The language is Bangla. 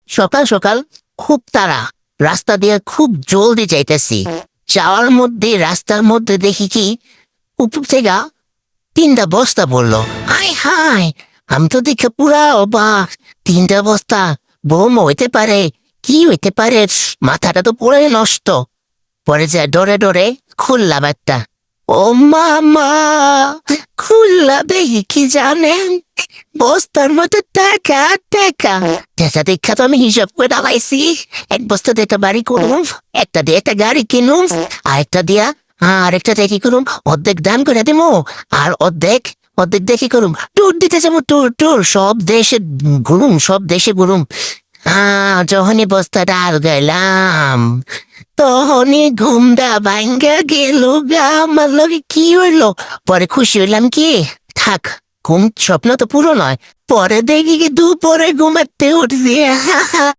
সকাল সকাল খুব তাড়া, রাস্তা দিয়ে খুব জলদি যাইতেছি। যাওয়ার মধ্যে রাস্তার মধ্যে দেখি কি উপর থেকে 3টা বস্তা পড়লো। হাই হাই, আমি তো দেখে পুরা অবাক। 3টা বস্তা বোম হইতে পারে, কি হইতে পারে, মাথাটা তো পুরো নষ্ট। পরে যায় ডরে ডরে খুললাম একটা। ও মামা, খুললা দেখি কি জানেন, বস্তার মধ্যে টাকা টাকা। টাকা দেখা তো আমি হিসাব করে দাঁড়াইছি, 1 বস্তা দিয়ে একটা বাড়ি করুম, একটা দিয়ে একটা গাড়ি কিনুম, আর একটা দিয়া আরেকটা দিয়ে কি করুম, অর্ধেক দান করে দেবো, আর অর্ধেক অর্ধেক দিয়ে কি করুম, ট্যুর দিতে যাবো, ট্যুর ট্যুর সব দেশে ঘুরুম, সব দেশে ঘুরুম। যখনই বস্তাটা আর গেলাম, তখনই ঘুমটা ভাঙ্গা গেল গা। আমার লগে কি হইলো, পরে খুশি হইলাম কি, থাক, ঘুম স্বপ্ন তো পুরো নয়। পরে দেখি কি দুপুরে ঘুমাতে উঠছি।